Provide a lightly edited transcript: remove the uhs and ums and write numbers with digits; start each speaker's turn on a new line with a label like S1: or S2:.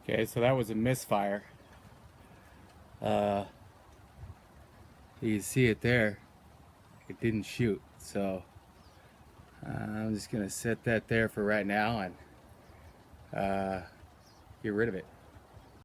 S1: Okay, so that was a misfire. Uh, you can see it there. It didn't shoot, so I'm just gonna set that there for right now and get rid of it.